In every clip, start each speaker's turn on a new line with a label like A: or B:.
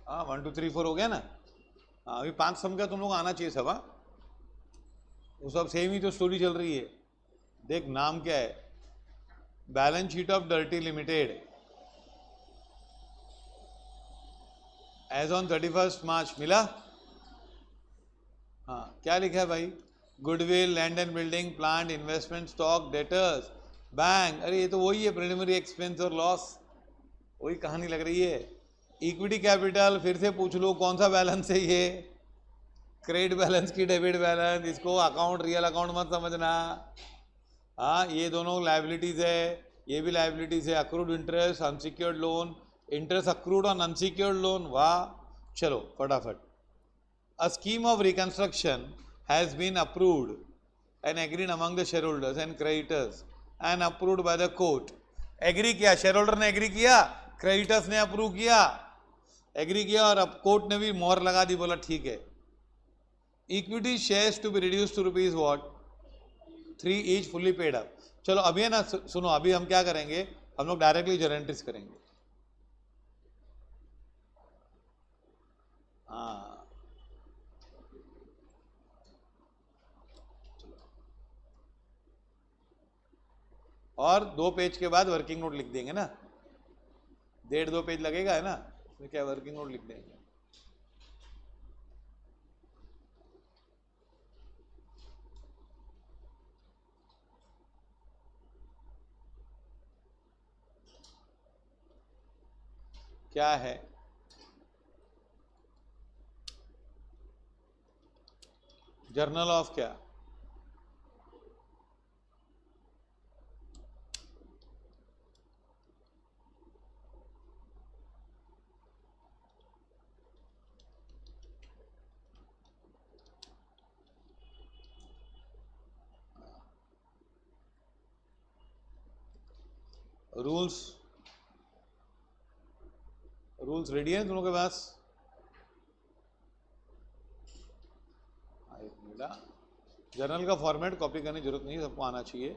A: हाँ 1 2 3 4 हो गया ना। हाँ अभी 5 सम का तुम लोग आना चाहिए सब। हाँ वो सब सेम ही तो स्टोरी चल रही है। देख नाम क्या है, balance sheet of dirty limited as on 31 March मिला। हाँ क्या लिखा है भाई, goodwill, land and building, plant, investment, stock, debtors, bank. अरे ये तो वही है, प्रिलिमिनरी एक्सपेंस और लॉस, वही कहानी लग रही है। इक्विटी कैपिटल फिर से पूछ लो कौन सा बैलेंस है ये, क्रेडिट बैलेंस की डेबिट बैलेंस, इसको अकाउंट रियल अकाउंट मत समझना। हाँ ये दोनों लाइबिलिटीज है, ये भी लाइबिलिटीज है। Accrued interest, unsecured loan, interest accrued on unsecured loan. वाह चलो फटाफट। A scheme of reconstruction has been approved and agreed among the shareholders and creditors and approved by the court. Agree किया, share holder ने agree किया, creditors ने approve किया, agree किया और अब कोर्ट ने भी मोहर लगा दी, बोला ठीक है। Equity shares to be reduce to rupees what 3 each fully paid up. चलो अभी है ना, सुनो अभी हम क्या करेंगे, हम लोग डायरेक्टली जरेंट्रीज करेंगे। हाँ और 2 पेज के बाद वर्किंग नोट लिख देंगे ना, 1.5-2 पेज लगेगा है ना, उसमें क्या वर्किंग नोट लिख देंगे। क्या है, जर्नल ऑफ क्या, रूल्स, रूल्स रेडी है दोनों के पास। जर्नल का फॉर्मेट कॉपी करने की जरूरत नहीं, सबको आना चाहिए।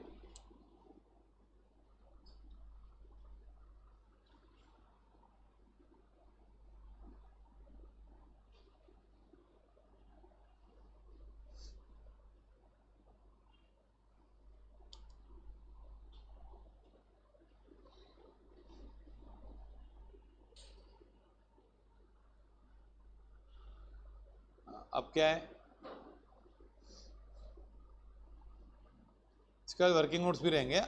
A: अब क्या है, इसके बाद वर्किंग नोट्स भी रहेंगे।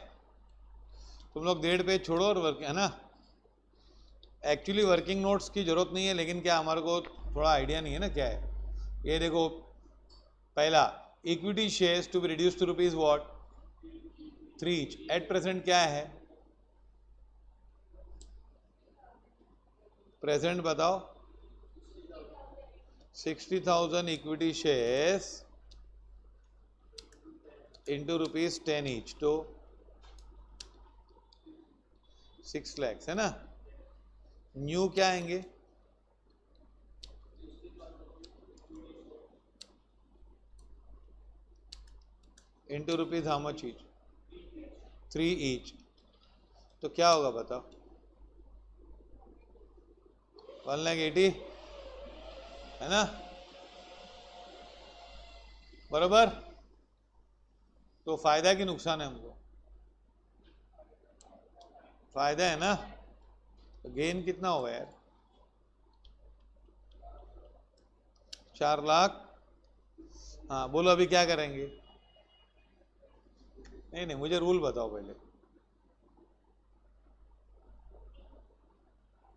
A: तुम लोग 1.5 पेज छोड़ो और वर्क है ना, एक्चुअली वर्किंग नोट्स की जरूरत नहीं है, लेकिन क्या हमारे को थोड़ा आइडिया नहीं है ना क्या है। ये देखो पहला, equity shares to be reduce to rupees what 3 each. At present क्या है, प्रेजेंट बताओ, 60,000 equity shares into rupees 10 each, तो 6 lakhs है ना। न्यू क्या आएंगे, into rupees how much each 3 each, तो क्या होगा बताओ, 1,80,000 है ना, बराबर। तो फायदा कि नुकसान है हमको, फायदा है ना, तो गेन कितना होगा यार, 4 लाख। हाँ बोलो अभी क्या करेंगे, नहीं नहीं मुझे रूल बताओ पहले,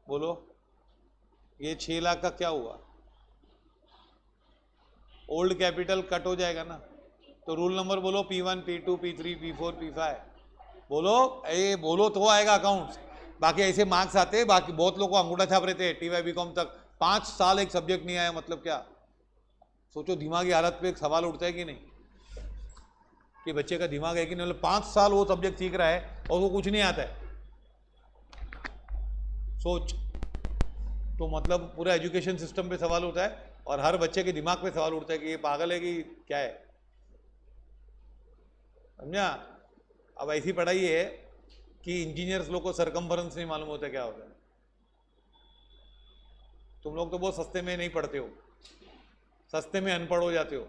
A: बोलो। ये 6 लाख का क्या हुआ, ओल्ड कैपिटल कट हो जाएगा ना, तो रूल नंबर बोलो, P1 P2 P3 P4 P5 बोलो, ये बोलो तो आएगा अकाउंट्स। बाकी ऐसे मार्क्स आते हैं, बाकी बहुत लोग को अंगूठा छाप रहे थे TY BCom तक, 5 साल एक सब्जेक्ट नहीं आया, मतलब क्या। सोचो दिमागी हालत पे एक सवाल उठता है कि नहीं, कि बच्चे का दिमाग है कि नहीं, मतलब 5 साल वो सब्जेक्ट सीख रहा है और वो कुछ नहीं आता है, सोच। तो मतलब पूरा एजुकेशन सिस्टम पे सवाल उठता है और हर बच्चे के दिमाग पे सवाल उठता है कि ये पागल है कि क्या है, समझा। अब ऐसी पढ़ाई है कि इंजीनियर्स लोग को सरकमफरेंस नहीं मालूम होता क्या होता है। तुम लोग तो बहुत सस्ते में नहीं पढ़ते हो, सस्ते में अनपढ़ हो जाते हो,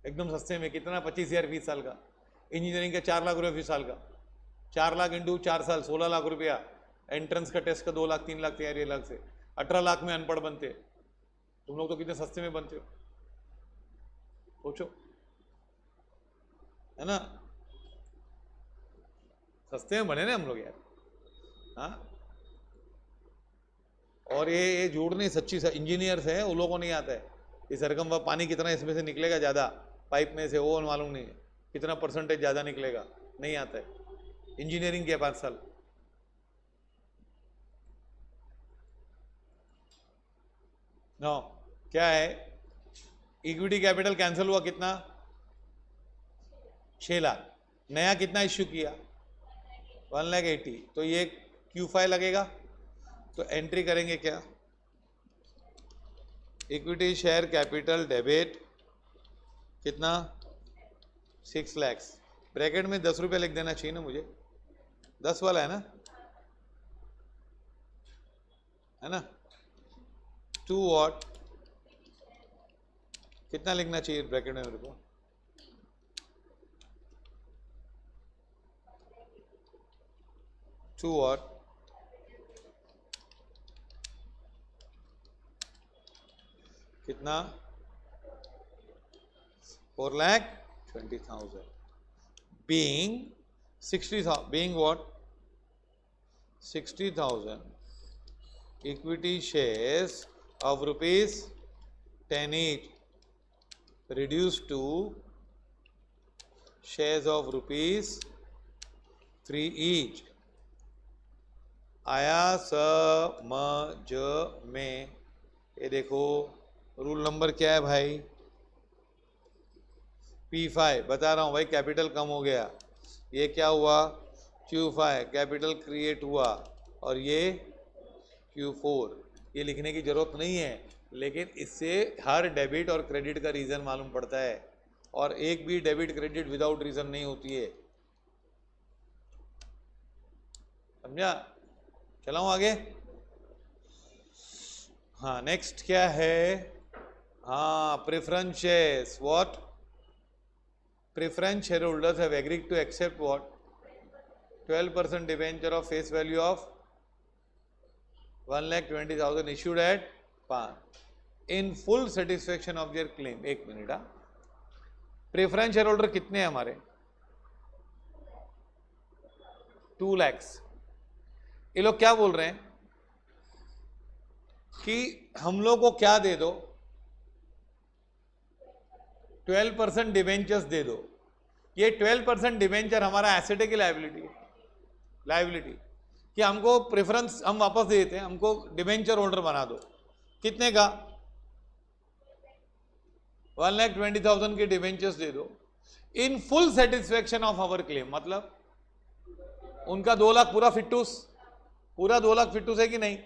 A: एकदम सस्ते में। कितना? 25,000 फीस साल का। इंजीनियरिंग का 4 लाख रुपये फीस साल का, 4 लाख इंटू 4 साल 16 लाख रुपया। एंट्रेंस का टेस्ट का 2 लाख 3 लाख तैयारी अलग से, 18 लाख में अनपढ़ बनते। तुम लोग तो कितने सस्ते में बनते हो, सोचो, है ना? सस्ते में बने ना हम लोग यार। हाँ, और ये झूठ नहीं, सच्ची इंजीनियर्स है, उन लोगों को नहीं आता है ये सरकम व पानी कितना इसमें से निकलेगा ज़्यादा पाइप में से, वो मालूम नहीं है, कितना परसेंटेज ज़्यादा निकलेगा, नहीं आता है। इंजीनियरिंग के 5 साल। नो, क्या है? इक्विटी कैपिटल कैंसिल हुआ कितना? 6 लाख। नया कितना इश्यू किया? 1,80,000। तो ये Q5 लगेगा, तो एंट्री करेंगे क्या? इक्विटी शेयर कैपिटल डेबिट कितना? 6 लाख। ब्रैकेट में 10 रुपये लिख देना चाहिए ना मुझे, 10 वाला है ना? टू वॉट कितना लिखना चाहिए ब्रैकेट में मेरे को? टू वॉट कितना? 4,20,000 being 60,000 being what? 60,000 equity shares of rupees 10 each reduced to shares of rupees 3 each। आया समझ में? ये देखो रूल नंबर क्या है भाई? P5 बता रहा हूँ भाई, कैपिटल कम हो गया, ये क्या हुआ? Q5 कैपिटल क्रिएट हुआ, और ये Q4। ये लिखने की जरूरत नहीं है, लेकिन इससे हर डेबिट और क्रेडिट का रीज़न मालूम पड़ता है, और एक भी डेबिट क्रेडिट विदाउट रीज़न नहीं होती है, समझा? चलाऊं आगे? हाँ, नेक्स्ट क्या है? हाँ, preference shares. What? Preference share holders have agreed to accept what? 12% debenture of face value of 1,20,000 issued at 5 in full satisfaction of their claim। एक मिनट, प्रेफरेंस शेयर होल्डर कितने हैं हमारे? 2 लाख। ये लोग क्या बोल रहे हैं कि हम लोग को क्या दे दो? 12% डिवेंचर्स दे दो। ये 12% डिवेंचर हमारा एसेट है कि लायबिलिटी? लायबिलिटी। कि हमको प्रेफरेंस हम वापस दे देते हैं, हमको डिवेंचर होल्डर बना दो। कितने का? 1,20,000 के डिवेंचर्स दे दो in full satisfaction of our claim. मतलब उनका 2 लाख पूरा फिटूस, पूरा 2 लाख फिटूस है कि नहीं?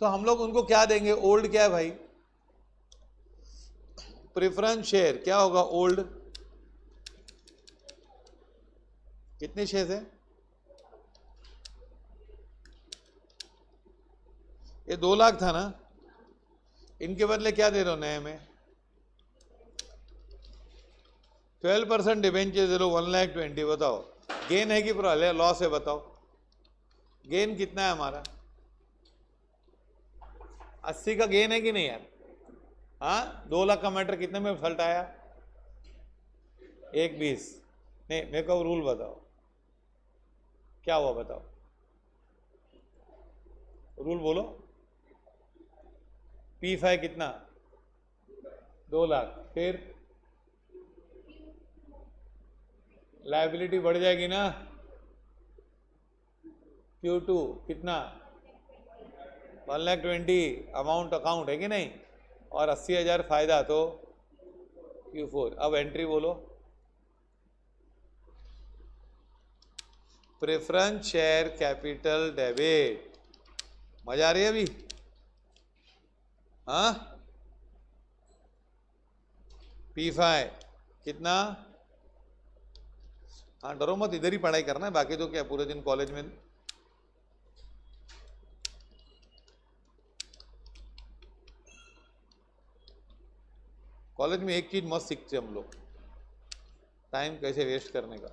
A: तो हम लोग उनको क्या देंगे? ओल्ड क्या है भाई? प्रेफरेंस शेयर क्या होगा? ओल्ड। कितने शेयर है? ये 2 लाख था ना, इनके बदले क्या दे रहे हो नए में? 12% डिवेंचर दे लो, 1,20,000। बताओ गेन है कि लॉस है? बताओ गेन कितना है हमारा? 80 का गेन है कि नहीं यार? हाँ, 2 लाख का मैटर कितने में फल्ट आया? 1,20। नहीं, मेरे को रूल बताओ क्या हुआ, बताओ रूल बोलो। P5 कितना? 2 लाख। फिर लायबिलिटी बढ़ जाएगी ना? Q2 कितना? 1,20,000 अमाउंट अकाउंट है कि नहीं, और 80,000 फायदा, तो Q4। अब एंट्री बोलो। Preference share capital debit. मजा आ रही है अभी? हाँ, P5 कितना? हाँ, डरो मत, इधर ही पढ़ाई करना है, बाकी तो क्या पूरे दिन कॉलेज में। कॉलेज में एक चीज मस्त सीखते हम लोग, टाइम कैसे वेस्ट करने का,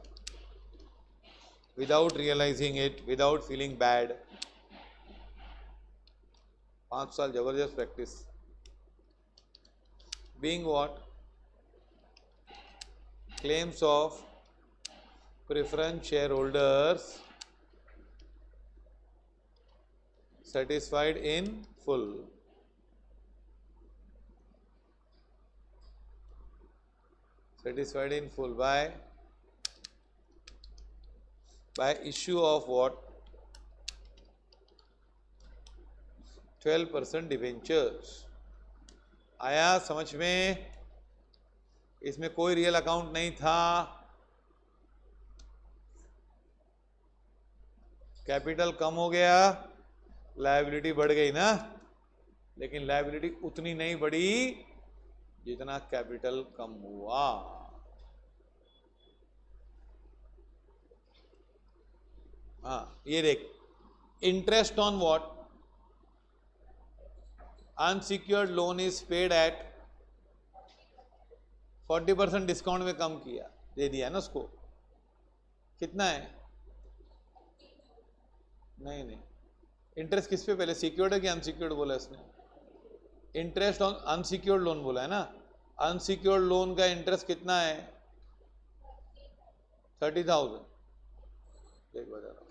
A: without realizing it, without feeling bad. 5 साल जबरदस्त practice. Being what? Claims of preference share holders satisfied in full. Satisfied in full by issue of what? 12% debentures. आया समझ में? इसमें कोई रियल अकाउंट नहीं था, कैपिटल कम हो गया, लायबिलिटी बढ़ गई ना, लेकिन लायबिलिटी उतनी नहीं बढ़ी जितना कैपिटल कम हुआ। हाँ ये देख, interest on what? Unsecured loan is paid at 40% discount में कम किया, दे दिया ना उसको। कितना है? नहीं, इंटरेस्ट किस पे पहले, सिक्योर्ड है कि अनसिक्योर्ड बोला इसने? इंटरेस्ट ऑन अनसिक्योर्ड लोन बोला है ना। अनसिक्योर्ड लोन का इंटरेस्ट कितना है? 30,000। देख बता रहा हूं,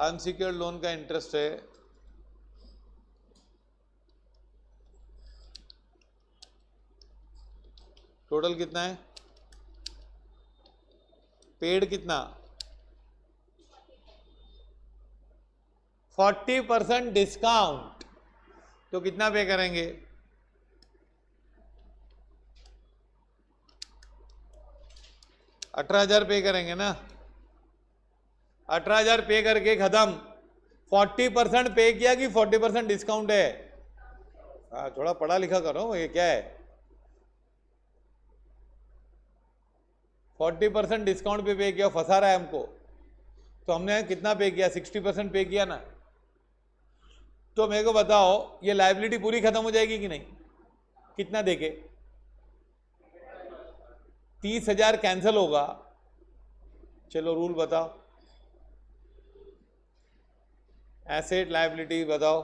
A: अनसिक्योर्ड लोन का इंटरेस्ट है टोटल कितना है? पेड कितना? 40% डिस्काउंट, तो कितना पे करेंगे? 18,000 पे करेंगे ना। 18,000 पे करके खत्म। 40% पे किया कि 40% डिस्काउंट है? हाँ थोड़ा पढ़ा लिखा करो, ये क्या है? 40% डिस्काउंट पे किया, फंसा रहा है हमको। तो हमने कितना पे किया? 60% पे किया ना। तो मेरे को बताओ, ये लायबिलिटी पूरी खत्म हो जाएगी कि नहीं? कितना देके? 30,000 कैंसिल होगा। चलो रूल बताओ, एसेट लायबिलिटी बताओ,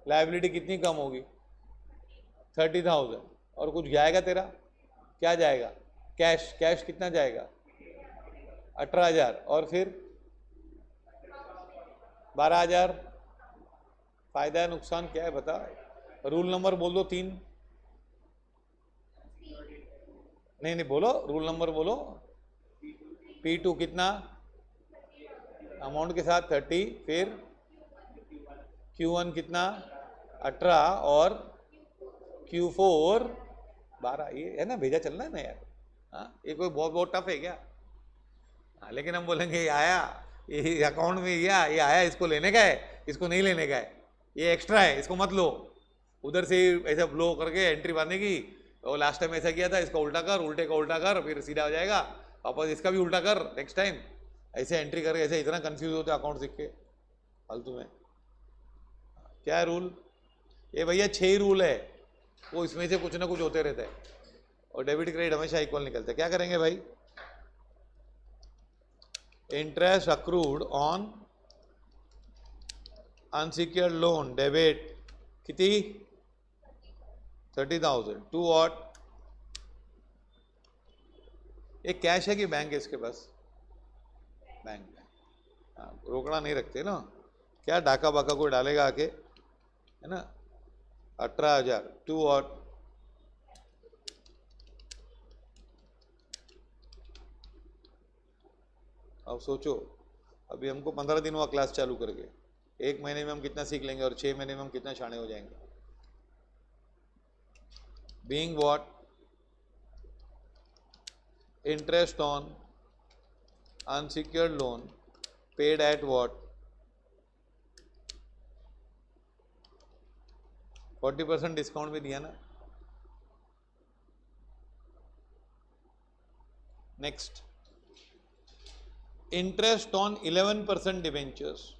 A: लायबिलिटी कितनी कम होगी? 30,000। और कुछ जाएगा तेरा? क्या जाएगा? कैश। कैश कितना जाएगा? 18,000। और फिर 12,000। फायदा है नुकसान क्या है बता? रूल नंबर बोल दो 3। नहीं बोलो, रूल नंबर बोलो। P2 कितना? अमाउंट के साथ 30, फिर Q1 कितना? 18 और Q4 12। ये है ना, भेजा चलना है ना यार। हाँ ये कोई बहुत टफ है क्या? हाँ लेकिन हम बोलेंगे ये आया, ये अकाउंट में ये आया, इसको लेने का है, इसको नहीं लेने का है, ये एक्स्ट्रा है, इसको मत लो। उधर से ऐसे ब्लो करके एंट्री मारने की, और लास्ट टाइम ऐसा किया था, इसका उल्टा कर, उल्टे का उल्टा कर, फिर सीधा हो जाएगा, वापस इसका भी उल्टा कर नेक्स्ट टाइम। ऐसे एंट्री करके ऐसे इतना कंफ्यूज होते अकाउंट सीख के फालतू में। क्या है रूल? ये भैया 6 ही रूल है, वो इसमें से कुछ ना कुछ होते रहता है, और डेबिट क्रेडिट हमेशा इक्वल निकलता है। क्या करेंगे भाई? Interest accrued on unsecured loan debit कितनी? 30,000 टू व्हाट? ये कैश है कि बैंक है इसके पास? बैंक है। हाँ रोकड़ा नहीं रखते ना, क्या डाका बाका कोई डालेगा आके, है ना। 18,000 टू व्हाट? अब सोचो, अभी हमको 15 दिन हुआ क्लास चालू करके, 1 महीने में हम कितना सीख लेंगे, और 6 महीने में हम कितना शाणे हो जाएंगे। Being what? Interest on unsecured loan paid at what? 40% discount भी दिया ना। Next, interest on 11% debentures.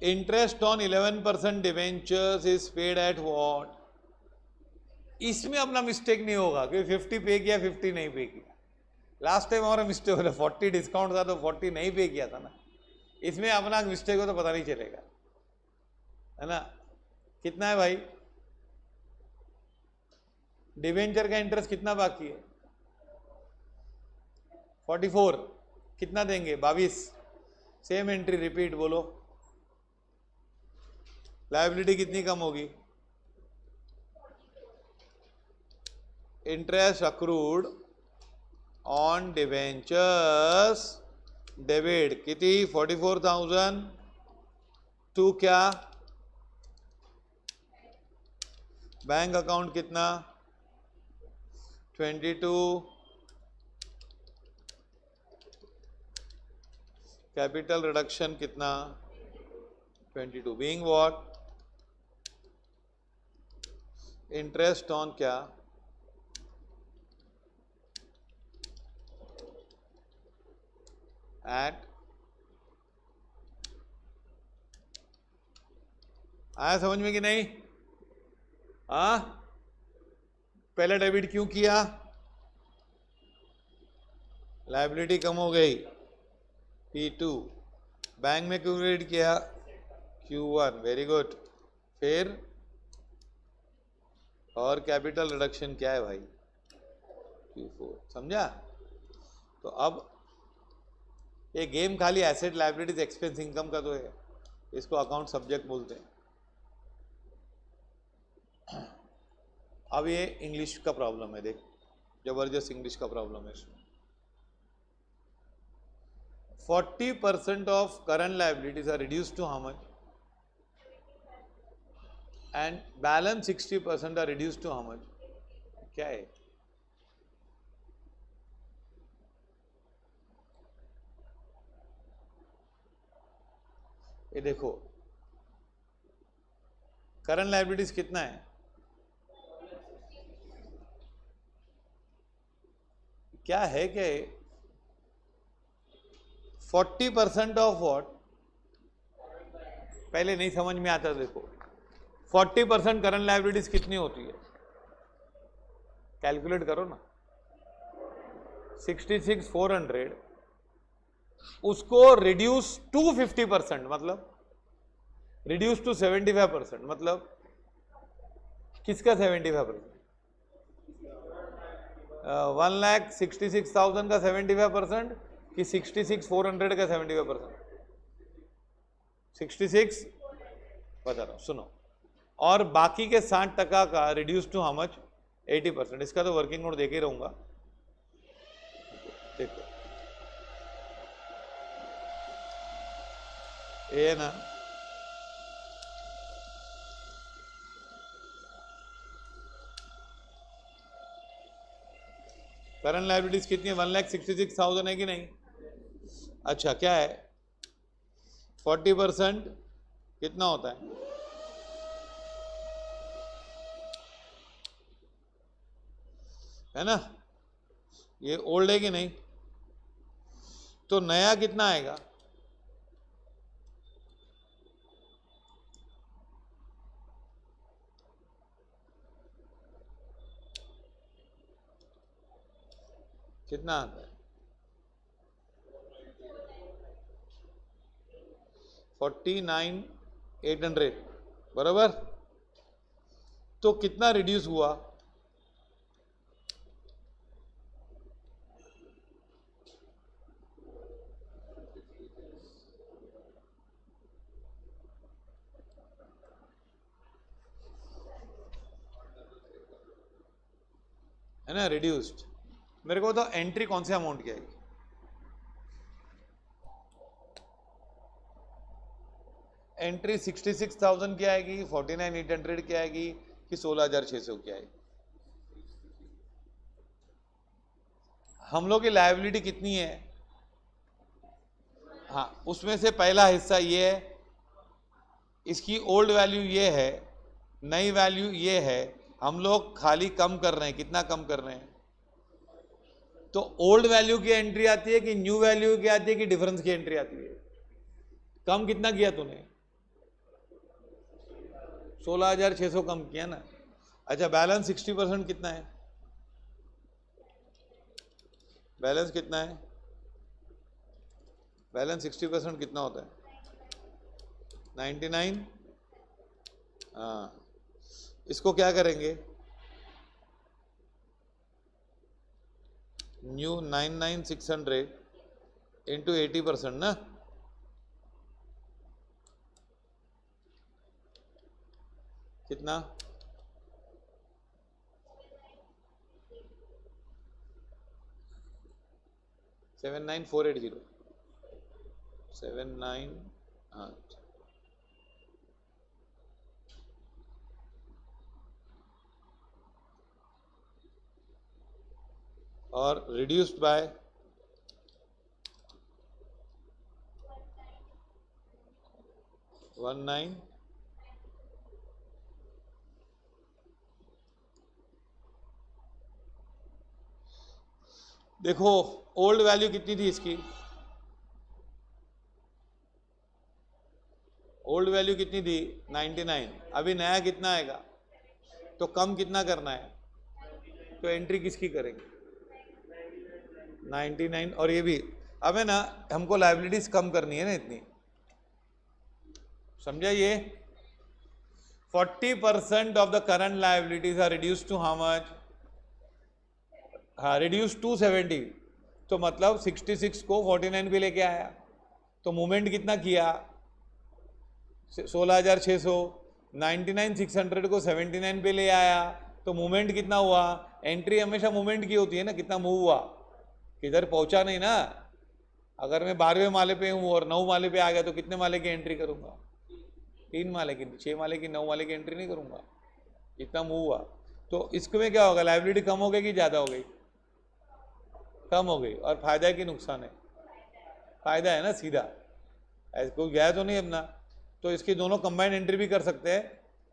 A: Interest on 11% debentures is paid at what? इसमें अपना मिस्टेक नहीं होगा कि 50 पे किया 50 नहीं पे किया। लास्ट टाइम हमारा मिस्टेक हो 40 डिस्काउंट था तो 40 नहीं पे किया था ना। इसमें अपना मिस्टेक हो तो पता नहीं चलेगा, है ना। कितना है भाई? डिवेंचर का इंटरेस्ट कितना बाकी है? 44। कितना देंगे? 22। सेम एंट्री रिपीट, बोलो। लायबिलिटी कितनी कम होगी? Interest accrued on debentures debit कितनी? 44,000 टू क्या? बैंक अकाउंट कितना? 22। कैपिटल रिडक्शन कितना? 22 बीइंग व्हाट? इंटरेस्ट ऑन क्या? एट। आया समझ में कि नहीं? हाँ, पहले डेबिट क्यों किया? लायबिलिटी कम हो गई, P2। बैंक में क्यों क्रेडिट किया? Q1। Very good. फिर और कैपिटल रिडक्शन क्या है भाई? Q4। समझा? तो अब ये गेम खाली एसेट लायबिलिटीज एक्सपेंस इनकम का तो है, इसको अकाउंट सब्जेक्ट बोलते हैं। अब ये इंग्लिश का प्रॉब्लम है, देख, जबरदस्त इंग्लिश का प्रॉब्लम है इसमें। 40% of current liabilities are reduced to how much? And balance 60% are reduced to how much? क्या है? ये देखो, करंट लायबिलिटीज कितना है? क्या है कि 40% ऑफ व्हाट? पहले नहीं समझ में आता। देखो 40% करंट लायबिलिटीज कितनी होती है? कैलकुलेट करो ना। 66,400 उसको रिड्यूस टू 50%, मतलब रिड्यूस टू 75%, मतलब किसका 75%? 1,66,000 का 75% कि 66,400 का 75%? 66 बता रहा हूं, सुनो। और बाकी के 60% का रिड्यूस टू हाउ मच? 80%। इसका तो वर्किंग नोट देके रहूंगा, देखो ये ना, करंट लायबिलिटीज कितनी है? 1,66,000 है कि नहीं? अच्छा, क्या है? 40% कितना होता है? है ना, ये ओल्ड है कि नहीं? तो नया कितना आएगा? कितना आता है? 49,800 बराबर। तो कितना रिड्यूस हुआ? है ना, रिड्यूस्ड। मेरे को तो एंट्री कौन से अमाउंट की आएगी? एंट्री 66,000 की आएगी, 49,800 की आएगी कि 16,600 की आएगी? हम लोग की लायबिलिटी कितनी है? हाँ, उसमें से पहला हिस्सा ये है, इसकी ओल्ड वैल्यू ये है, नई वैल्यू ये है। हम लोग खाली कम कर रहे हैं। कितना कम कर रहे हैं? तो ओल्ड वैल्यू की एंट्री आती है कि न्यू वैल्यू की आती है कि डिफरेंस की एंट्री आती है? कम कितना किया तूने? 16,600 कम किया ना। अच्छा, बैलेंस 60% कितना है? बैलेंस कितना है? बैलेंस 60% कितना होता है? 99। हाँ, इसको क्या करेंगे? न्यू 99,600 इंटू 80% ना। कितना? 79480। 79। हाँ, और रिड्यूस्ड बाय 19। देखो ओल्ड वैल्यू कितनी थी इसकी? ओल्ड वैल्यू कितनी थी? 99। अभी नया कितना आएगा? तो कम कितना करना है? तो एंट्री किसकी करेंगे? 99। और ये भी अब है ना, हमको लायबिलिटीज कम करनी है ना इतनी, समझा ये? 40% of the current liabilities are reduce to how much? हाँ, रिड्यूस टू 70। तो मतलब 66 को 49 पे लेके आया, तो मूवमेंट कितना किया? 16,600। 99,600 को 79 पे ले आया, तो मूवमेंट कितना हुआ? एंट्री हमेशा मूवमेंट की होती है ना, कितना मूव हुआ, किधर पहुंचा नहीं ना। अगर मैं 12वें माले पे हूँ और 9 माले पे आ गया तो कितने माले की एंट्री करूंगा? 3 माले की, 6 माले की, 9 माले की एंट्री नहीं करूंगा, इतना मूव हुआ। तो इसमें क्या होगा? लायबिलिटी कम हो गई कि ज़्यादा हो गई? कम हो गई। और फायदा है कि नुकसान है? फायदा है ना, सीधा ऐसे कोई गया तो नहीं अपना। तो इसकी दोनों कंबाइंड एंट्री भी कर सकते हैं,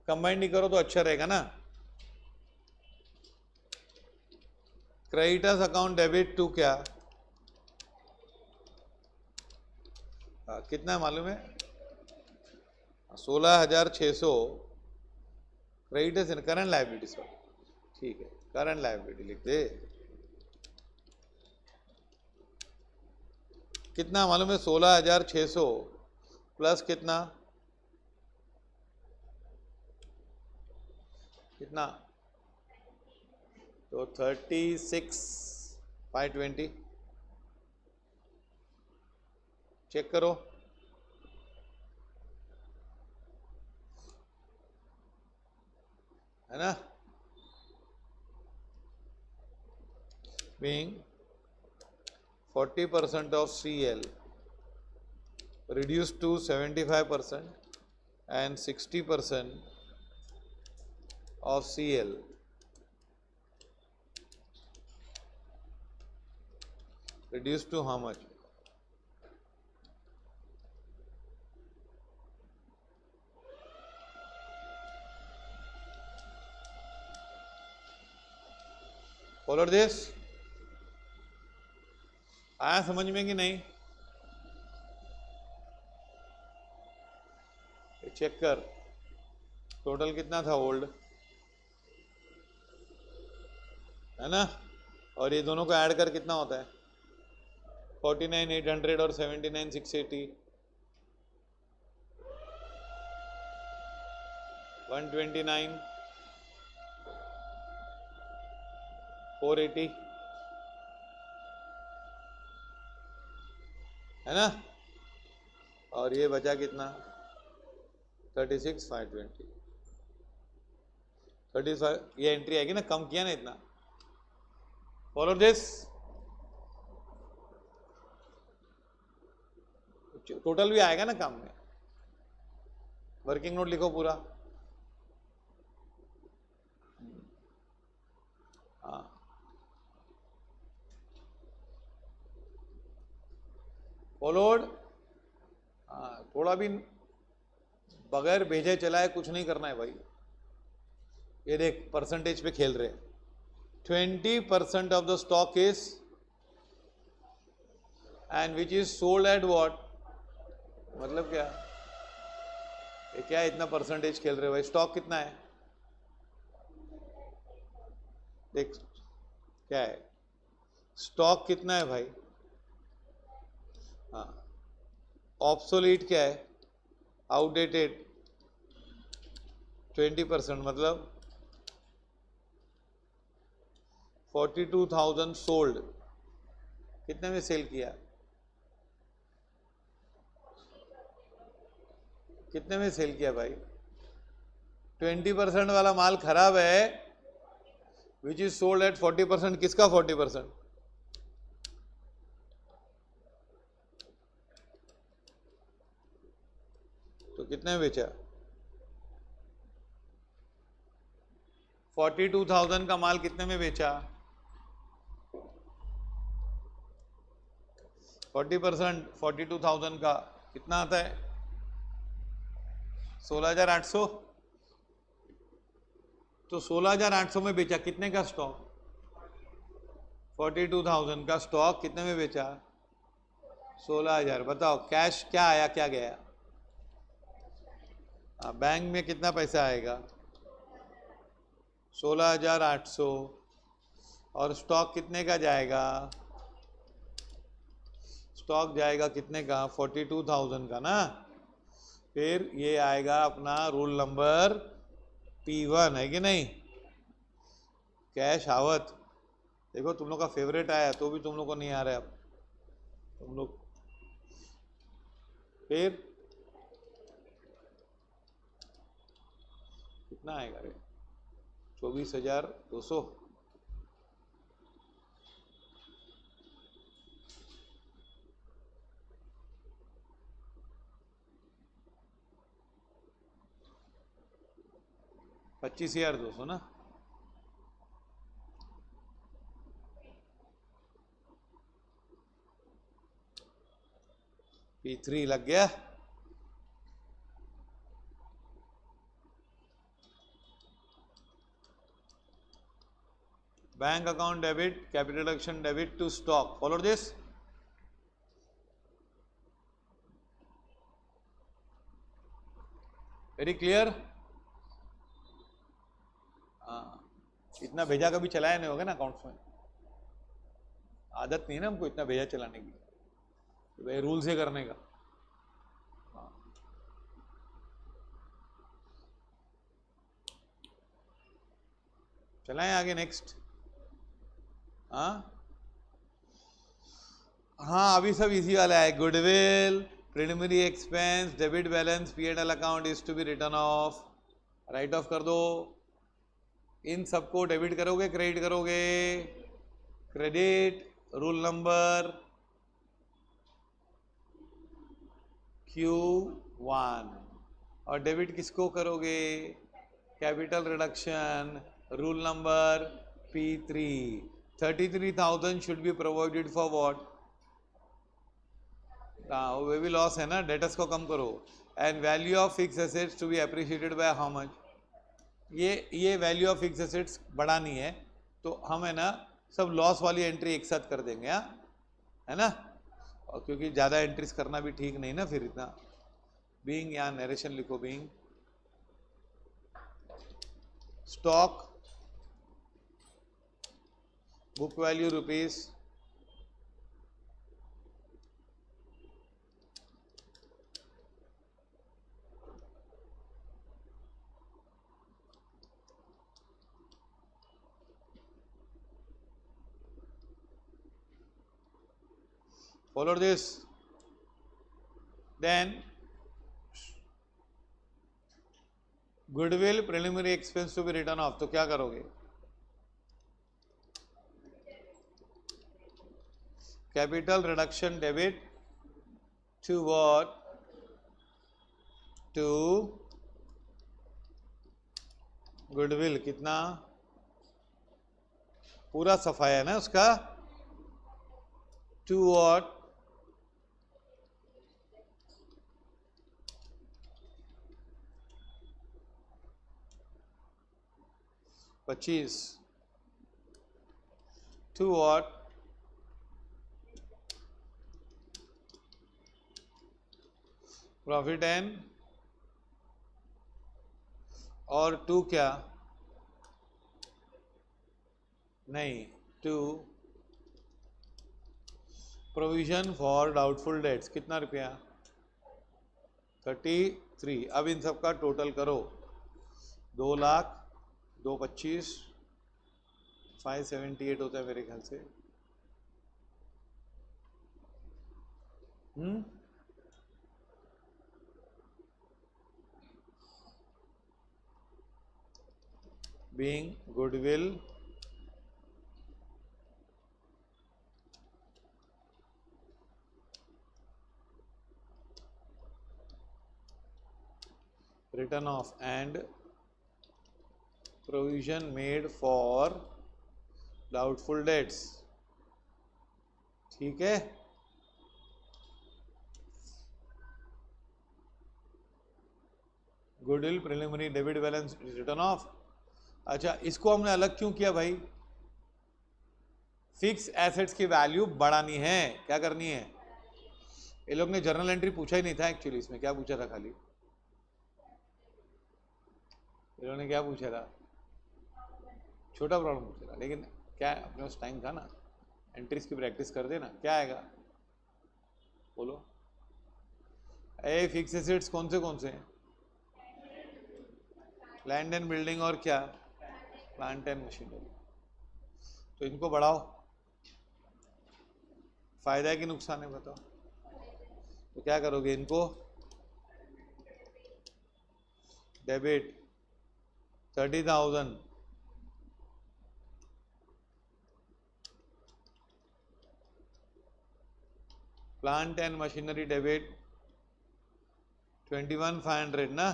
A: कंबाइंड नहीं करो तो अच्छा रहेगा ना। क्रेडिटर्स अकाउंट डेबिट टू क्या? कितना है मालूम है? 16,600 क्रेडिटर्स इन करंट लायबिलिटीज। ठीक है, करंट लायबिलिटी लिख दे। कितना मालूम है? 16,600 प्लस कितना? कितना? तो 36,520। चेक करो, है ना? Being 40% of CL reduced to 75% and 60% of CL reduced to how much? Follow this? आया समझ में कि नहीं? चेक कर, टोटल कितना था ओल्ड, है ना? और ये दोनों को ऐड कर कितना होता है? 49,800 और 79,680, 129, 480, है ना? और ये बचा कितना? 36,520। 35 ये एंट्री आएगी ना, कम किया ना इतना। Follow this. टोटल भी आएगा ना काम में। वर्किंग नोट लिखो पूरा। हाँ, फॉलोड। थोड़ा भी बगैर भेजे चलाए कुछ नहीं करना है भाई। ये देख परसेंटेज पे खेल रहे हैं। 20% of the stock is and which is sold at what? मतलब क्या? ये क्या इतना परसेंटेज खेल रहे हो भाई? स्टॉक कितना है देख, क्या है स्टॉक कितना है भाई? हाँ, ऑब्सोलीट क्या है? आउटडेटेड 20%, मतलब 42,000 सोल्ड। कितने में सेल किया? कितने में सेल किया भाई? 20% वाला माल खराब है, विच इज सोल्ड एट 40%। किसका 40%? तो कितने में बेचा? 42,000 का माल कितने में बेचा? 40% 42,000 का कितना आता है? 16,800। तो 16,800 में बेचा। कितने का स्टॉक? 42,000 का स्टॉक कितने में बेचा? 16,000। बताओ कैश क्या आया क्या गया? बैंक में कितना पैसा आएगा? 16,800। और स्टॉक कितने का जाएगा? स्टॉक जाएगा कितने का? 42,000 का ना। फिर ये आएगा अपना रूल नंबर P1, है कि नहीं? कैश आवत। देखो तुम लोग का फेवरेट आया तो भी तुम लोग को नहीं आ रहा है अब तुम लोग। फिर कितना आएगा रे? 24,200। $25,200 ना। P3 लग गया। Bank account debit, capital reduction debit to stock. Follow this. Very clear? हाँ, इतना भेजा कभी चलाया नहीं होगा ना अकाउंट्स में। आदत नहीं है ना हमको इतना भेजा चलाने की, तो भाई रूल से करने का। चलाएं आगे नेक्स्ट। हाँ अभी सब इसी वाला है। Goodwill, preliminary expense, debit balance, P&L account is to be written off. Write off कर दो। इन सबको डेबिट करोगे क्रेडिट करोगे? क्रेडिट। Rule number Q1। और डेबिट किसको करोगे? Capital reduction, rule number P3। 33,000 should be provided for what? वो भी लॉस है ना, डेटर्स को कम करो। And value of fix assets to be appreciated by how much? ये वैल्यू ऑफ फिक्स एसेट्स बढ़ानी है तो हम है ना सब लॉस वाली एंट्री एक साथ कर देंगे, है ना? और क्योंकि ज़्यादा एंट्रीज करना भी ठीक नहीं ना फिर इतना। बीइंग, यहाँ नरेशन लिखो। Being stock book value rupees follow this. Then goodwill preliminary expense to be written off. तो क्या करोगे? Capital reduction debit to what? To goodwill. कितना? पूरा सफाया है ना उसका। To what? $25। To what? Profit and और टू क्या, नहीं, to provision for doubtful debts, कितना रुपया, 33। अब इन सब का टोटल करो, 2 लाख, 225, 578 होता है मेरे ख्याल से। being goodwill written off and provision made for doubtful debts, ठीक है। Goodwill preliminary debit balance return of. अच्छा, इसको हमने अलग क्यों किया भाई, फिक्स एसेट्स की वैल्यू बढ़ानी है, क्या करनी है, ये लोग ने जर्नल एंट्री पूछा ही नहीं था एक्चुअली, इसमें क्या पूछा था, खाली ये लोगों ने क्या पूछा था, छोटा प्रॉब्लम पूछा था, लेकिन क्या अपने पास टाइम था ना, एंट्रीज की प्रैक्टिस कर देना, क्या आएगा बोलो। ए फिक्स एसेट्स कौन से हैं, लैंड एंड बिल्डिंग और क्या, प्लांट एंड मशीनरी, तो इनको बढ़ाओ, फायदा है कि नुकसान है बताओ, तो क्या करोगे, इनको debit 30,000, plant and machinery debit 21,500 ना,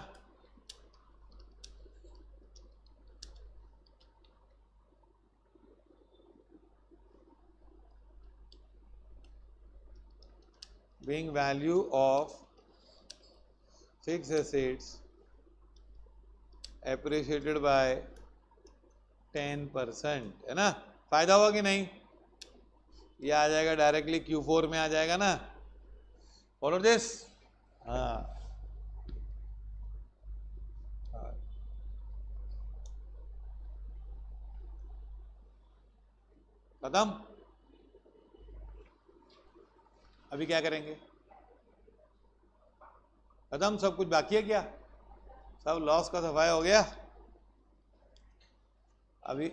A: being value of fixed assets appreciated by 10%, है ना, फायदा हुआ कि नहीं, ये आ जाएगा डायरेक्टली Q4 में आ जाएगा ना, फॉलो दिस। हाँ खत्म। अभी क्या करेंगे, खत्म, सब कुछ बाकी है क्या, सब लॉस का सफाया हो गया। अभी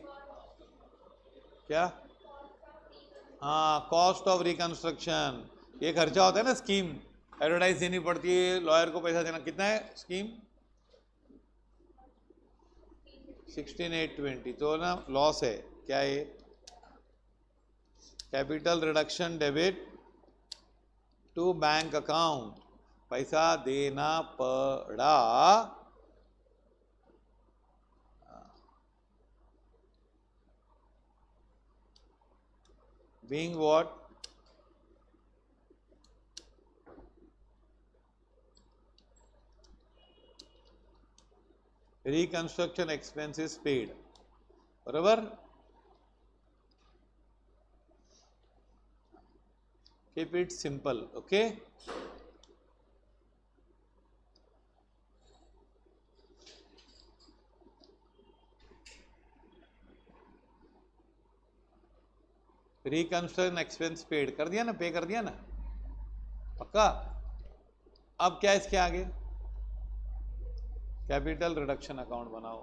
A: क्या, हाँ, कॉस्ट ऑफ रिकंस्ट्रक्शन, ये खर्चा होता है ना, स्कीम एडवर्टाइज देनी पड़ती है, लॉयर को पैसा देना, कितना है स्कीम, 16,820, तो ना लॉस है, क्या है, capital reduction debit to bank account, पैसा देना पड़ा, being what, reconstruction expenses paid, बराबर, keep it simple, okay। Reconstruction expense paid कर दिया ना, पे कर दिया ना, पक्का। अब क्या इसके आगे, कैपिटल रिडक्शन अकाउंट बनाओ,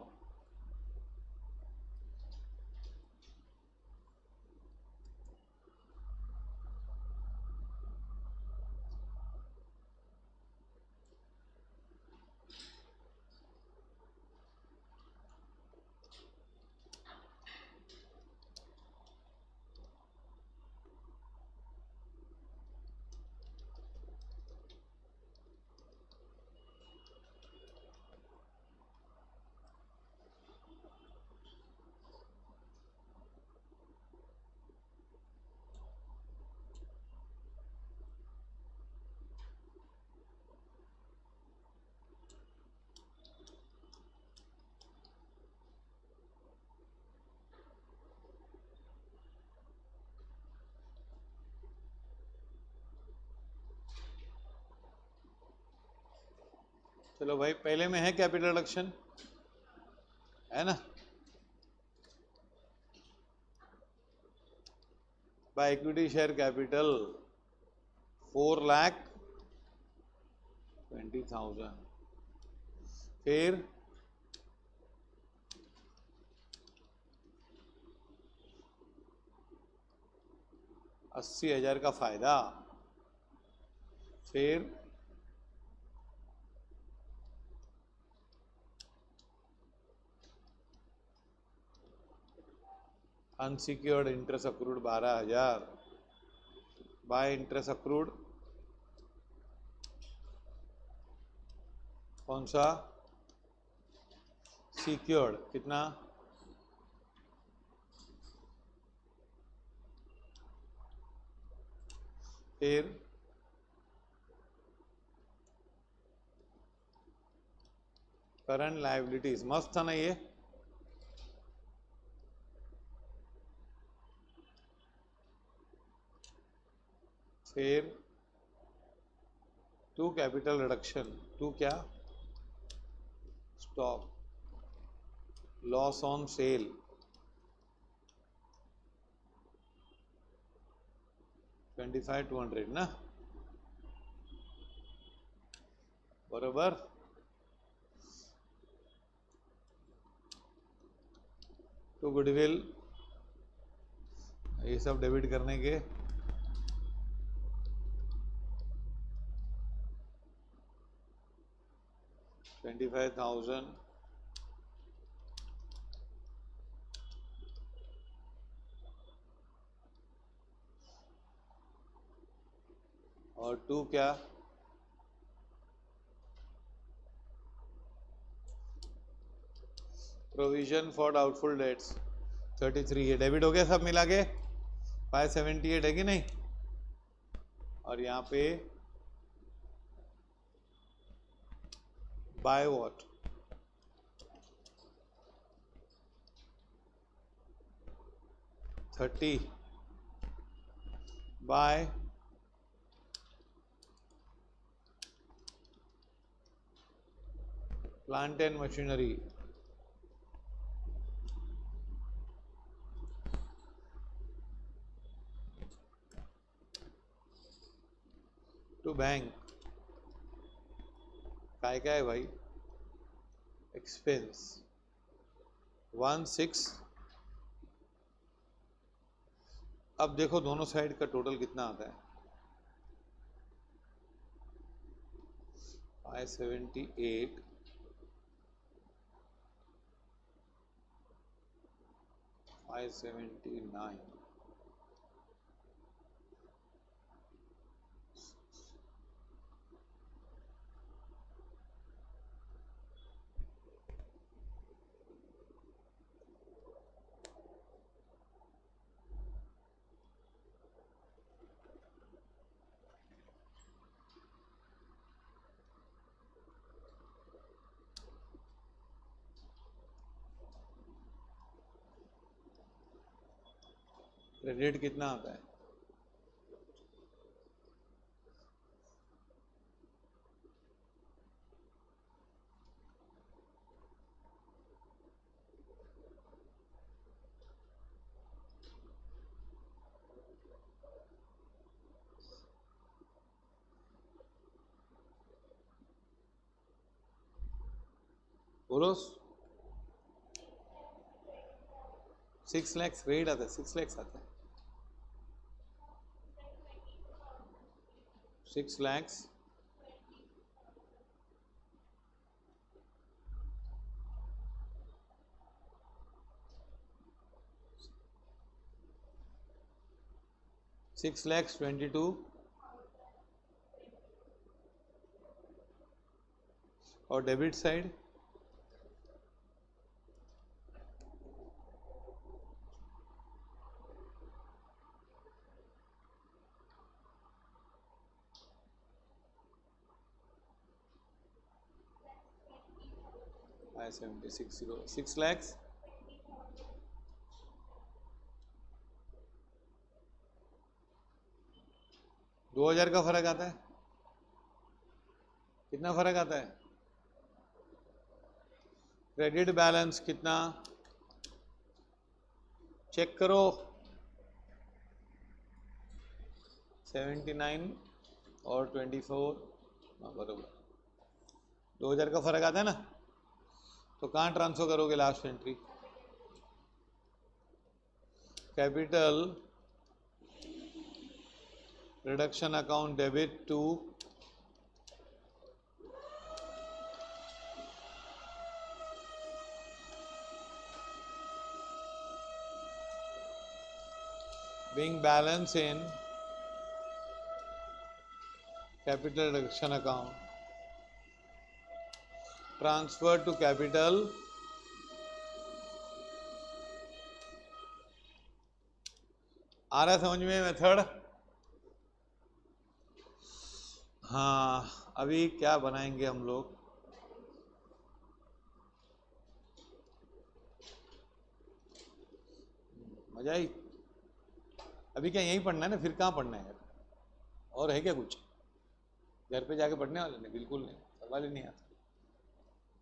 A: चलो भाई, पहले में है कैपिटल रिडक्शन, है ना। बाय इक्विटी शेयर कैपिटल 4,20,000, फिर 80,000 का फायदा, फिर unsecured interest accrued 12,000 bye interest accrued कौन सा सिक्योर्ड कितना, फिर करंट लायबिलिटीज, मस्त था ना ये। फिर टू कैपिटल रिडक्शन, टू क्या, स्टॉक लॉस ऑन सेल, $25,200 ना, बरोबर। तो गुडविल ये सब डेबिट करने के 25,000 और टू क्या, प्रोविजन फॉर डाउटफुल डेट्स 33, ये डेबिट हो गया सब मिला के 578 है कि नहीं। और यहाँ पे by what, $30 by plant and machinery, to bank, काय क्या है भाई, एक्सपेंस 16। अब देखो दोनों साइड का टोटल कितना आता है, 578 579, क्रेडिट कितना आता है, बोलो। 6 लाख क्रेडिट आता है, 6 लाख आता है, 6 lakhs $6,22,000 और डेबिट साइड $6 lakhs 2,000 का फर्क आता है, कितना फर्क आता है, क्रेडिट बैलेंस कितना चेक करो, 79 और 24, बराबर 2000 का फर्क आता है ना, तो कहाँ ट्रांसफर करोगे last entry? Capital reduction account debit to being balance in capital reduction account transfer to capital आ रहा है समझ में मेथड? हाँ, अभी क्या बनाएंगे हम लोग? मजा आई? अभी क्या यहीं पढ़ना है ना, फिर कहाँ पढ़ना है यार? और है क्या कुछ घर पे जाके पढ़ने वाले? नहीं, बिल्कुल नहीं, सवाल ही नहीं आता।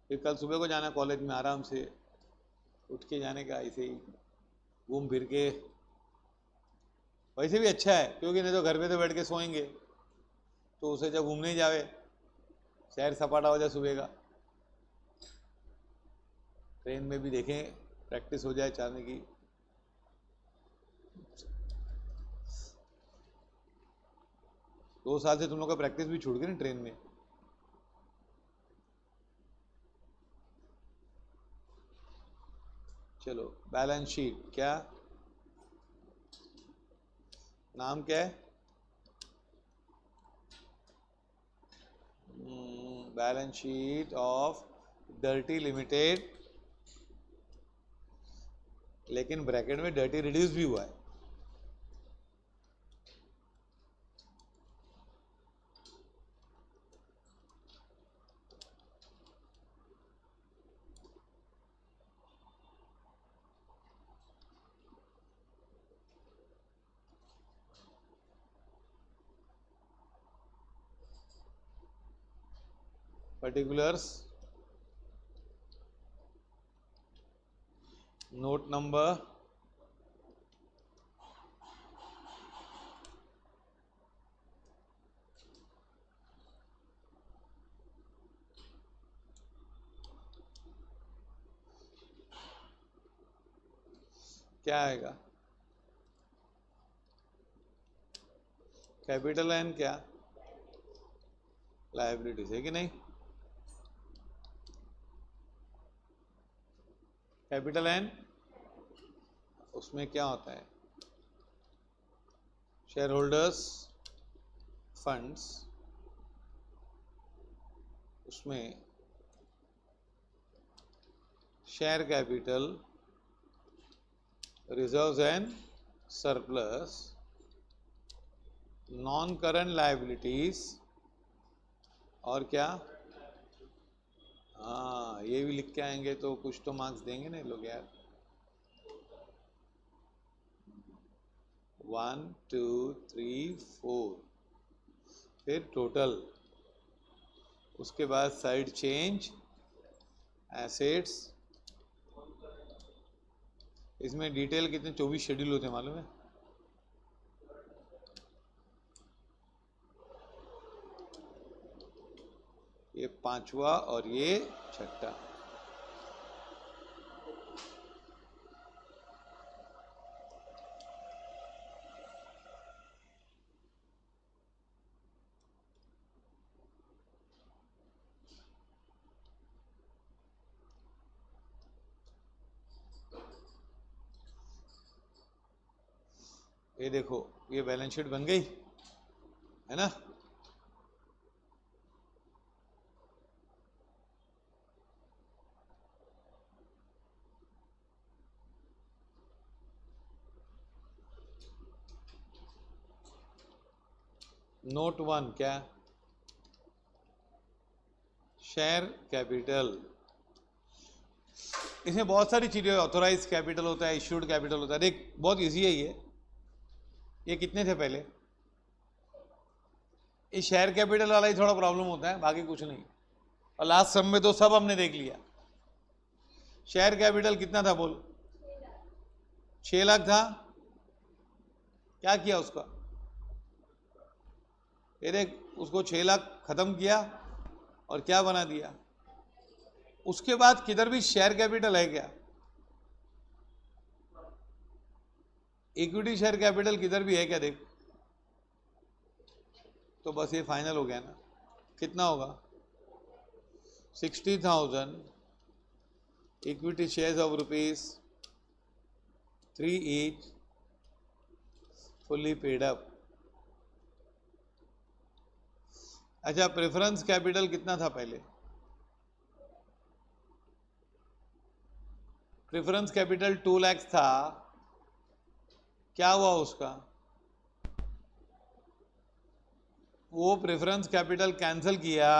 A: फिर कल सुबह को जाना कॉलेज में, आराम से उठ के जाने का, ऐसे ही घूम फिर के। वैसे भी अच्छा है, क्योंकि नहीं तो घर पे तो बैठ के सोएंगे, तो उसे जब घूमने जावे, शहर सपाटा हो जाए सुबह का, ट्रेन में भी देखें, प्रैक्टिस हो जाए जाने की। दो साल से तुम लोग का प्रैक्टिस भी छूट गई ना ट्रेन में। चलो, बैलेंस शीट क्या नाम क्या है? Balance sheet of dirty limited, लेकिन ब्रैकेट में डर्टी रिड्यूस भी हुआ है। पर्टिकुलर्स, नोट नंबर, क्या आएगा? कैपिटल एन क्या लायबिलिटीज है कि नहीं? कैपिटल एन उसमें क्या होता है? शेयर होल्डर्स फंड्स, उसमें share capital, reserves and surplus, non current liabilities, और क्या? हाँ, ये भी लिख के आएंगे तो कुछ तो मार्क्स देंगे ना लोग यार। 1 2 3 4, फिर टोटल, उसके बाद साइड चेंज, एसेट्स। इसमें डिटेल कितने 24 शेड्यूल होते हैं मालूम है? ये पांचवा और ये छठा। ये देखो, ये बैलेंस शीट बन गई है ना? नोट 1 क्या? Share capital. इसमें बहुत सारी चीजें, ऑथोराइज कैपिटल होता है, इश्यूड कैपिटल होता है। देख, बहुत इजी है ये कितने थे पहले? ये शेयर कैपिटल वाला ही थोड़ा प्रॉब्लम होता है, बाकी कुछ नहीं। और लास्ट सम में तो सब हमने देख लिया। शेयर कैपिटल कितना था बोल? 6 लाख था। क्या किया उसका? ये देख, उसको 6 लाख खत्म किया और क्या बना दिया? उसके बाद किधर भी शेयर कैपिटल है क्या? इक्विटी शेयर कैपिटल किधर भी है क्या? देख, तो बस ये फाइनल हो गया ना। कितना होगा? 60,000 equity shares of ₹3 each fully paid up. अच्छा, प्रेफरेंस कैपिटल कितना था पहले? प्रेफरेंस कैपिटल 2 लाख था। क्या हुआ उसका? वो प्रेफरेंस कैपिटल कैंसिल किया।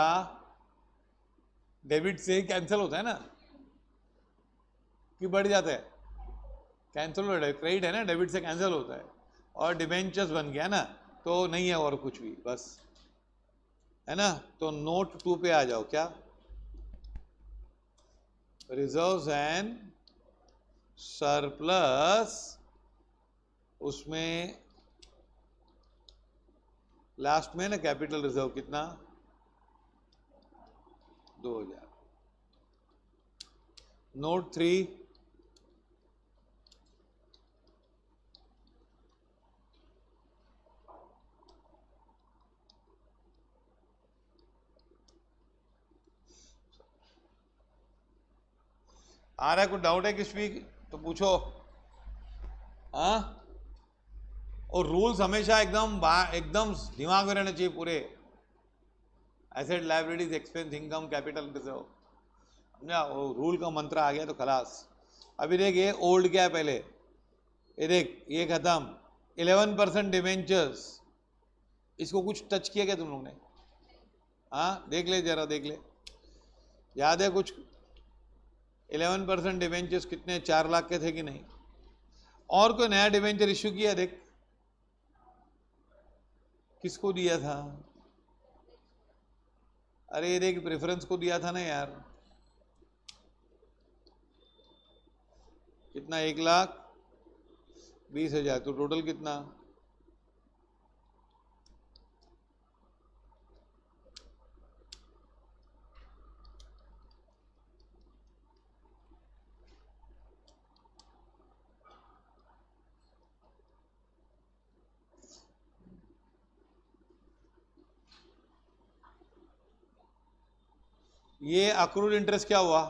A: डेबिट से कैंसिल होता है ना कि बढ़ जाता है? कैंसिल होता है, क्रेडिट है ना, डेबिट से कैंसिल होता है। और डिबेंचर्स बन गया ना, तो नहीं है और कुछ भी, बस है ना। तो नोट 2 पे आ जाओ। क्या? रिजर्व्स एंड सरप्लस, उसमें लास्ट में ना कैपिटल रिजर्व कितना? 2000। नोट 3, आ रहा है कुछ डाउट है किस भी तो पूछो। हाँ, और रूल्स हमेशा एकदम दिमाग में रहने चाहिए पूरे। Asset, liabilities, expense, income, capital reserve, समझा? वो रूल का मंत्र आ गया तो खलास। अभी देख, ये ओल्ड क्या है पहले, ये देख, ये खत्म। 11% डिवेंचर्स, इसको कुछ टच किया क्या तुम लोग ने? हाँ, देख ले जरा, देख ले, याद है कुछ? 11% डिवेंचर्स कितने? 4 लाख के थे कि नहीं? और कोई नया डिवेंचर इश्यू किया? देख, किसको दिया था? अरे देख, प्रेफरेंस को दिया था ना यार। कितना? 1,20,000। तो टोटल कितना? ये अक्रूड इंटरेस्ट क्या हुआ?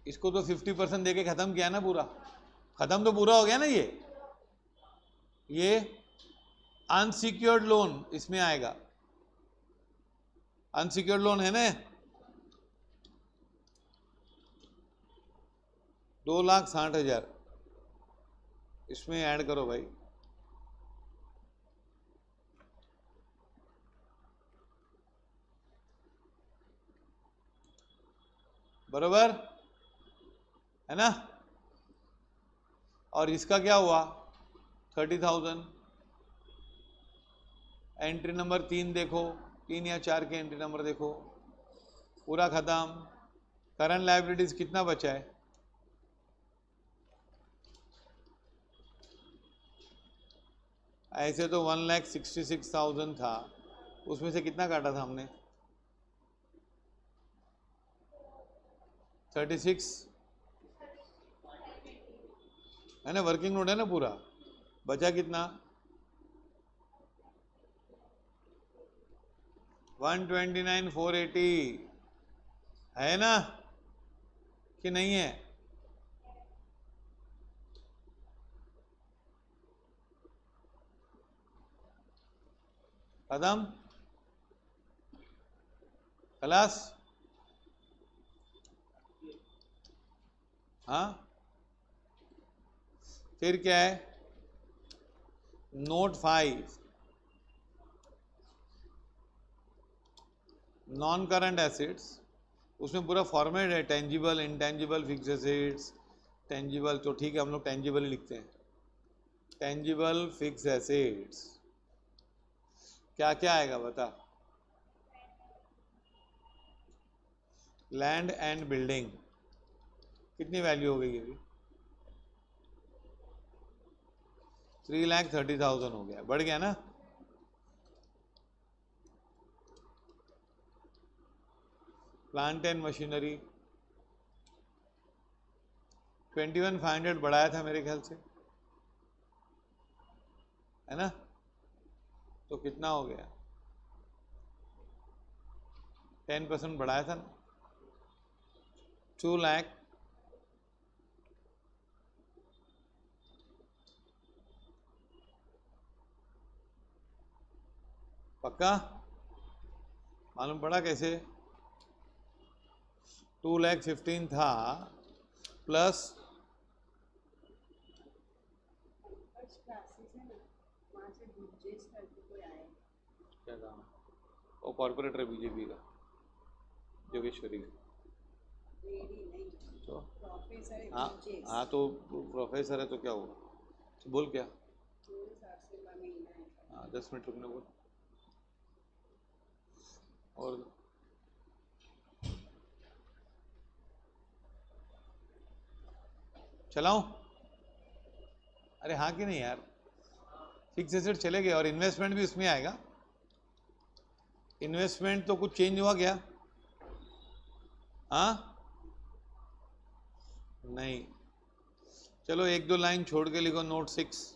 A: इसको तो 50% देके खत्म किया ना पूरा। खत्म तो पूरा हो गया ना। ये अनसिक्योर्ड लोन इसमें आएगा। अनसिक्योर्ड लोन है ना, 2,60,000 इसमें ऐड करो भाई। बरोबर है ना? और इसका क्या हुआ? 30,000। एंट्री नंबर 3 देखो, 3 या 4 के एंट्री नंबर देखो, पूरा खत्म। करंट लायबिलिटीज कितना बचा है? ऐसे तो 1,66,000 था, उसमें से कितना काटा था हमने? 36 है ना, वर्किंग नोट है ना पूरा। बचा कितना? 129,480 है ना कि नहीं है? खत्म, खलास। हाँ, फिर क्या है? नोट 5, नॉन करंट एसेट्स, उसमें पूरा फॉर्मेट है, tangible, intangible, fix assets, tangible, तो ठीक है, हम लोग टेंजिबल ही लिखते हैं। टेंजिबल फिक्स एसेट्स क्या क्या आएगा बता? लैंड एंड बिल्डिंग कितनी वैल्यू हो गई अभी? 3,30,000 हो गया, बढ़ गया ना? प्लांट एंड मशीनरी 21,500 बढ़ाया था मेरे ख्याल से, है ना? तो कितना हो गया? 10% बढ़ाया था ना? 2 लाख पक्का? मालूम पड़ा कैसे? 2,15,000 था प्लस क्या काम? वो कॉर्पोरेटर है बीजेपी का, जोगेश्वरी का। तो हाँ हाँ, तो प्रोफेसर है तो क्या हुआ? तो बोल क्या? हाँ 10 मिनट रुकने बोल। और चलाऊं? अरे हाँ कि नहीं यार? फिक्स एसेट चले गए और इन्वेस्टमेंट भी उसमें आएगा। इन्वेस्टमेंट तो कुछ चेंज हुआ क्या? हाँ नहीं, चलो 1-2 लाइन छोड़ के लिखो। नोट 6,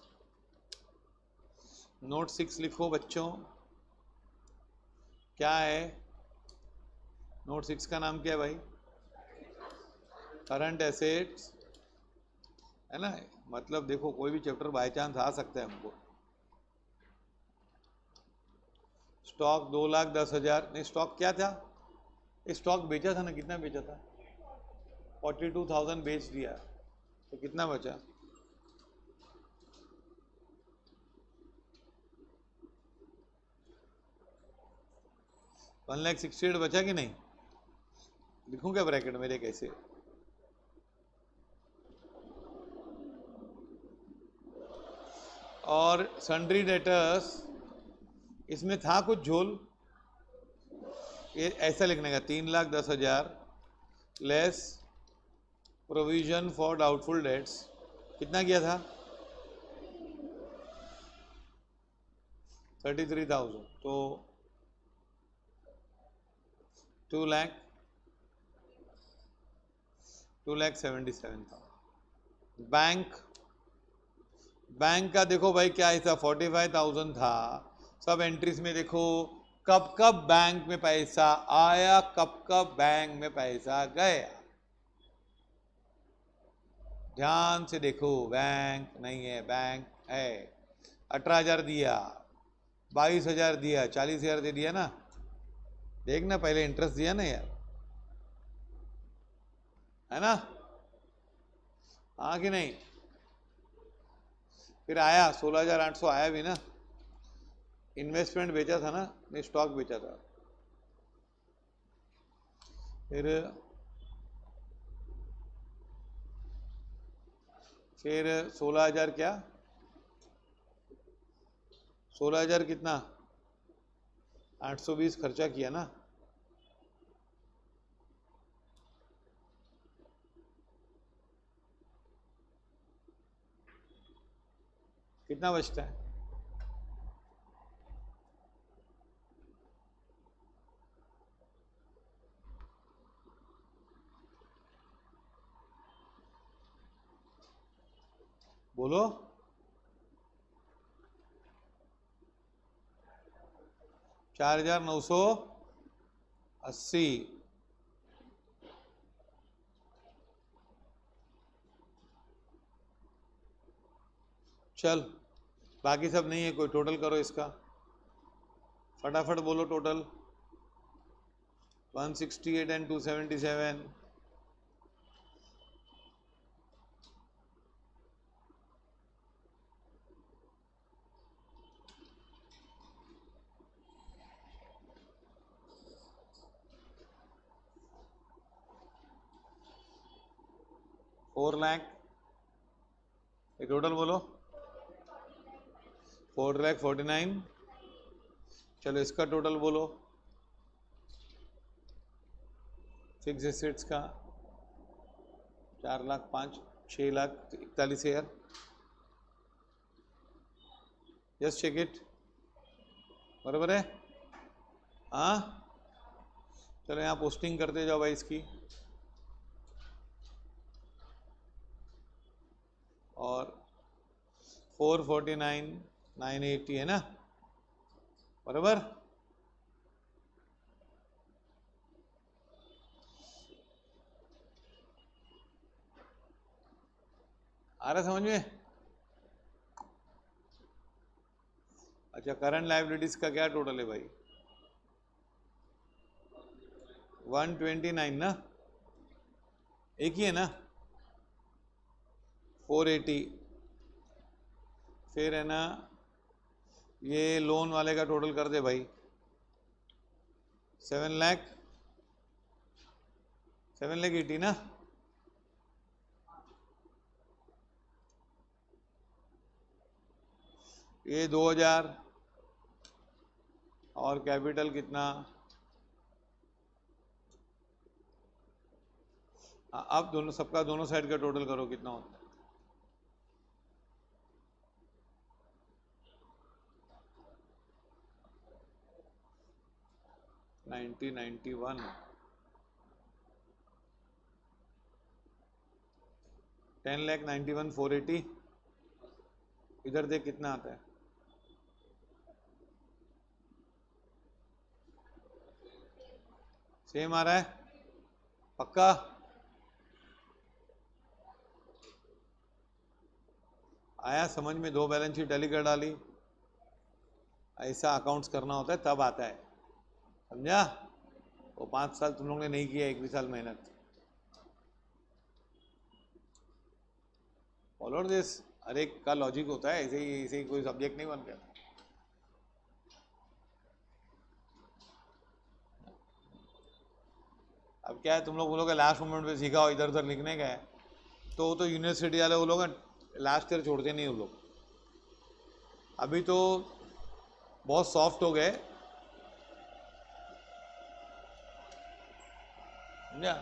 A: नोट 6 लिखो बच्चों। क्या है नोट 6 का नाम? क्या है भाई? करंट एसेट्स, है ना? मतलब देखो, कोई भी चैप्टर बाय चांस आ सकता है हमको। स्टॉक 2,10,000, नहीं स्टॉक क्या था? स्टॉक बेचा था ना, कितना बेचा था? 42,000 बेच दिया, तो कितना बचा? 1,68,000 बचा कि नहीं? लिखूं क्या ब्रैकेट मेरे कैसे? और सन्ड्री डेटर्स, इसमें था कुछ झोल? ये ऐसा लिखने का 3,10,000 less provision for doubtful debts, कितना किया था? 33,000, तो 2,77,000। बैंक का देखो भाई क्या हिस्सा? 45,000 था। सब एंट्रीज में देखो कब कब बैंक में पैसा आया, कब कब बैंक में पैसा गया। ध्यान से देखो, बैंक नहीं है, बैंक है। 18,000 दिया, 22,000 दिया, 40,000 दे दिया ना? देखना, पहले इंटरेस्ट दिया ना यार, है ना? हाँ कि नहीं? फिर आया 16,800 आया भी ना? इन्वेस्टमेंट बेचा था ना, नहीं स्टॉक बेचा था। फिर 16,000 क्या? 16,000 कितना? 820 खर्चा किया ना? कितना बचता है? बोलो। 4,980। चल, बाकी सब नहीं है कोई, टोटल करो इसका, फटाफट बोलो टोटल। 168 एंड 277, ₹4,00,000। ये टोटल बोलो। 4,49,000। चलो इसका टोटल बोलो। फिक्स एसेट्स का 4,05,000 6,41,000 जस्ट चेक इट, बराबर है? हाँ, चलो यहाँ पोस्टिंग करते जाओ भाई इसकी, और 449,980 है ना, बराबर? आ रहा समझ में? अच्छा, करंट लायबिलिटीज का क्या टोटल है भाई? 129 ना, एक ही है ना, 480, फिर है ना ये लोन वाले का टोटल कर दे भाई, 7,80,000 ना, ये 2,000 और कैपिटल कितना? अब दोनों सबका दोनों साइड का टोटल करो कितना होता है? 91 10,91,480, इधर देख कितना आता है? सेम आ रहा है पक्का? आया समझ में? दो बैलेंस शीट टैली कर डाली, ऐसा अकाउंट्स करना होता है तब आता है, समझा? वो 5 साल तुम लोग ने नहीं किया, 1 भी साल मेहनत। फॉलो दिस, हर एक का लॉजिक होता है, ऐसे ही कोई सब्जेक्ट नहीं बन गया। अब क्या है, तुम लोग बोलोगे लास्ट मोमेंट पे सीखा हो, इधर उधर लिखने का है, तो यूनिवर्सिटी वाले वो लोग लास्ट ईयर छोड़ते नहीं वो लोग। अभी तो बहुत सॉफ्ट हो गए, समझा?